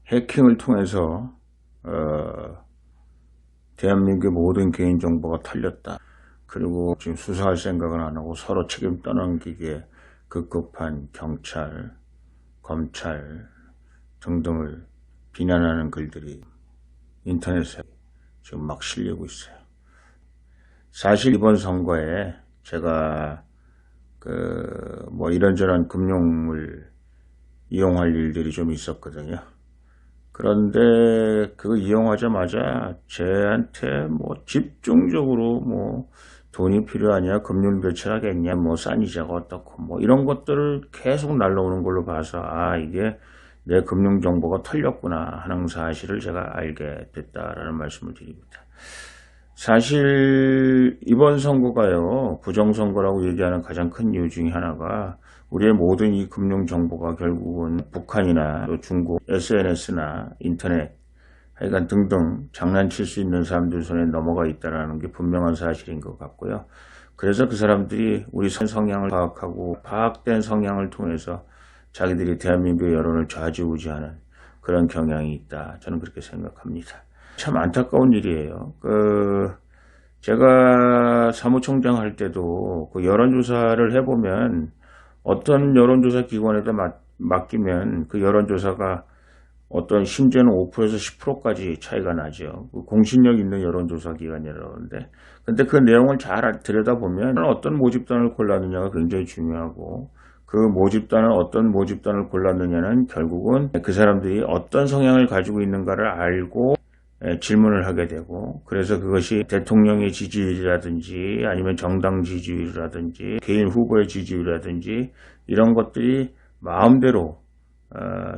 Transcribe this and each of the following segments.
해킹을 통해서 대한민국의 모든 개인정보가 털렸다. 그리고 지금 수사할 생각은 안 하고 서로 책임 떠넘기기에 급급한 경찰, 검찰 등등을 비난하는 글들이 인터넷에 지금 막 실리고 있어요. 사실 이번 선거에 제가 뭐 이런저런 금융을 이용할 일들이 좀 있었거든요. 그런데 그거 이용하자마자 저한테 뭐 집중적으로 뭐 돈이 필요하냐, 금융 대출하겠냐, 뭐 싼 이자가 어떻고 뭐 이런 것들을 계속 날라오는 걸로 봐서 이게 내 금융 정보가 털렸구나 하는 사실을 제가 알게 됐다라는 말씀을 드립니다. 사실 이번 선거가요, 부정선거라고 얘기하는 가장 큰 이유 중에 하나가 우리의 모든 이 금융 정보가 결국은 북한이나 또 중국 SNS나 인터넷 하여간 등등 장난칠 수 있는 사람들 손에 넘어가 있다는 게 분명한 사실인 것 같고요. 그래서 그 사람들이 우리 성향을 파악하고 파악된 성향을 통해서 자기들이 대한민국의 여론을 좌지우지하는 그런 경향이 있다. 저는 그렇게 생각합니다. 참 안타까운 일이에요. 제가 사무총장 할 때도 그 여론조사를 해보면 어떤 여론조사 기관에다 맡기면 그 여론조사가 어떤 심지어는 5%에서 10%까지 차이가 나죠. 공신력 있는 여론조사 기관이라는데, 근데 그 내용을 잘 들여다보면 어떤 모집단을 골랐느냐가 굉장히 중요하고, 그 모집단은 어떤 모집단을 골랐느냐는 결국은 그 사람들이 어떤 성향을 가지고 있는가를 알고 질문을 하게 되고, 그래서 그것이 대통령의 지지율이라든지 아니면 정당 지지율이라든지 개인 후보의 지지율이라든지 이런 것들이 마음대로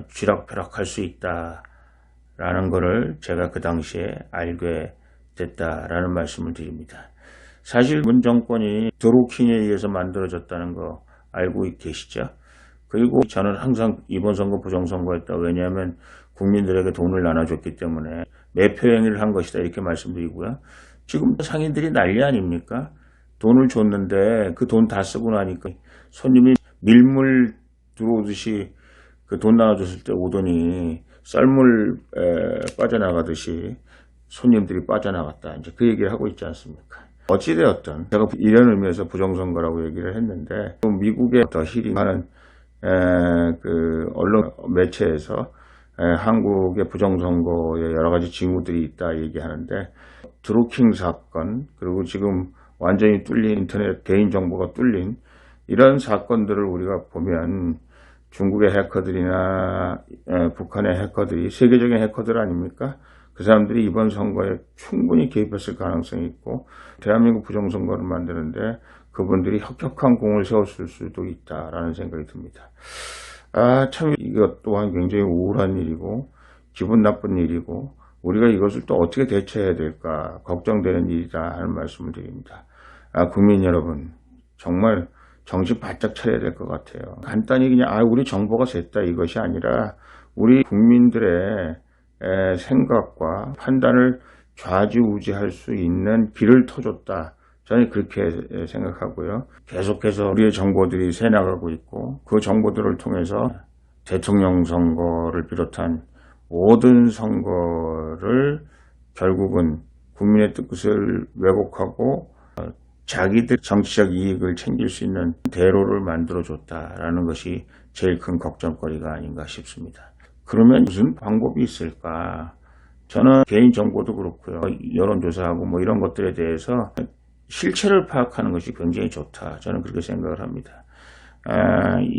쥐락펴락할 수 있다라는 것을 제가 그 당시에 알게 됐다라는 말씀을 드립니다. 사실 문 정권이 드루킹에 의해서 만들어졌다는 거 알고 계시죠? 그리고 저는 항상 이번 선거 부정선거였다. 왜냐하면 국민들에게 돈을 나눠줬기 때문에 매표 행위를 한 것이다 이렇게 말씀드리고요. 지금 상인들이 난리 아닙니까? 돈을 줬는데 그 돈 다 쓰고 나니까 손님이 밀물 들어오듯이 그 돈 나눠줬을 때 오더니 썰물 빠져나가듯이 손님들이 빠져나갔다. 이제 그 얘기를 하고 있지 않습니까? 어찌되었든 제가 이런 의미에서 부정선거라고 얘기를 했는데 미국의 더 히링하는 그 언론 매체에서 한국의 부정선거에 여러 가지 징후들이 있다 얘기하는데 드루킹 사건 그리고 지금 완전히 뚫린 인터넷 개인정보가 뚫린 이런 사건들을 우리가 보면 중국의 해커들이나 북한의 해커들이 세계적인 해커들 아닙니까? 그 사람들이 이번 선거에 충분히 개입했을 가능성이 있고 대한민국 부정선거를 만드는데 그분들이 혁혁한 공을 세웠을 수도 있다라는 생각이 듭니다. 참 이것 또한 굉장히 우울한 일이고 기분 나쁜 일이고 우리가 이것을 또 어떻게 대처해야 될까 걱정되는 일이다 하는 말씀을 드립니다. 국민 여러분 정말 정신 바짝 차려야 될 것 같아요. 간단히 그냥 우리 정보가 샜다 이것이 아니라 우리 국민들의 생각과 판단을 좌지우지할 수 있는 길을 터줬다. 저는 그렇게 생각하고요. 계속해서 우리의 정보들이 새나가고 있고 그 정보들을 통해서 대통령 선거를 비롯한 모든 선거를 결국은 국민의 뜻을 왜곡하고 자기들 정치적 이익을 챙길 수 있는 대로를 만들어줬다라는 것이 제일 큰 걱정거리가 아닌가 싶습니다. 그러면 무슨 방법이 있을까? 저는 개인정보도 그렇고요. 여론조사하고 뭐 이런 것들에 대해서 실체를 파악하는 것이 굉장히 좋다. 저는 그렇게 생각을 합니다.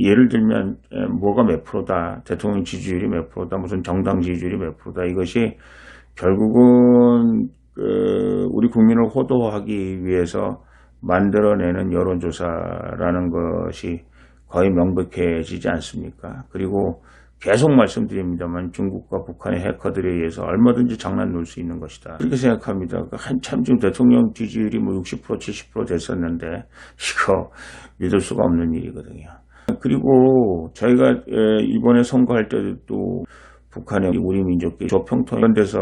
예를 들면 뭐가 몇 프로다, 대통령 지지율이 몇 프로다, 무슨 정당 지지율이 몇 프로다. 이것이 결국은 우리 국민을 호도하기 위해서 만들어내는 여론조사라는 것이 거의 명백해지지 않습니까? 그리고 계속 말씀드립니다만 중국과 북한의 해커들에 의해서 얼마든지 장난 놓을 수 있는 것이다. 그렇게 생각합니다. 한참 지금 대통령 지지율이 뭐 60%, 70% 됐었는데 이거 믿을 수가 없는 일이거든요. 그리고 저희가 이번에 선거할 때도 북한의 우리 민족의 조평통 이런 데서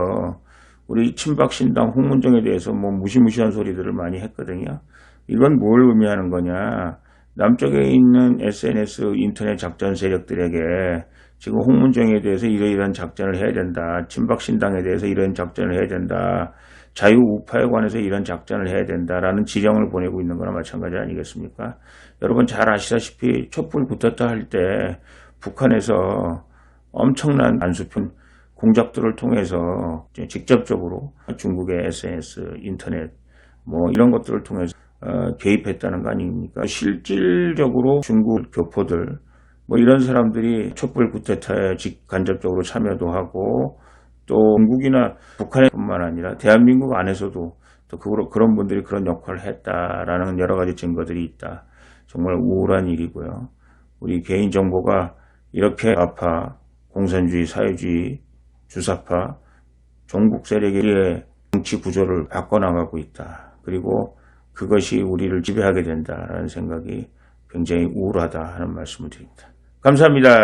우리 친박신당 홍문정에 대해서 뭐 무시무시한 소리들을 많이 했거든요. 이건 뭘 의미하는 거냐. 남쪽에 있는 SNS 인터넷 작전 세력들에게 지금 홍문정에 대해서 이러이러한 작전을 해야 된다. 친박신당에 대해서 이런 작전을 해야 된다. 자유우파에 관해서 이런 작전을 해야 된다라는 지령을 보내고 있는 거나 마찬가지 아니겠습니까? 여러분 잘 아시다시피 촛불 붙었다 할 때 북한에서 엄청난 안수편 공작들을 통해서 직접적으로 중국의 SNS, 인터넷 뭐 이런 것들을 통해서 개입했다는 거 아닙니까? 실질적으로 중국 교포들 뭐 이런 사람들이 촛불 쿠데타에 간접적으로 참여도 하고 또 중국이나 북한뿐만 아니라 대한민국 안에서도 또 그런 분들이 그런 역할을 했다라는 여러 가지 증거들이 있다. 정말 우울한 일이고요. 우리 개인정보가 이렇게 좌파, 공산주의, 사회주의, 주사파, 종북 세력의 정치 구조를 바꿔나가고 있다. 그리고 그것이 우리를 지배하게 된다라는 생각이 굉장히 우울하다 하는 말씀을 드립니다. 감사합니다.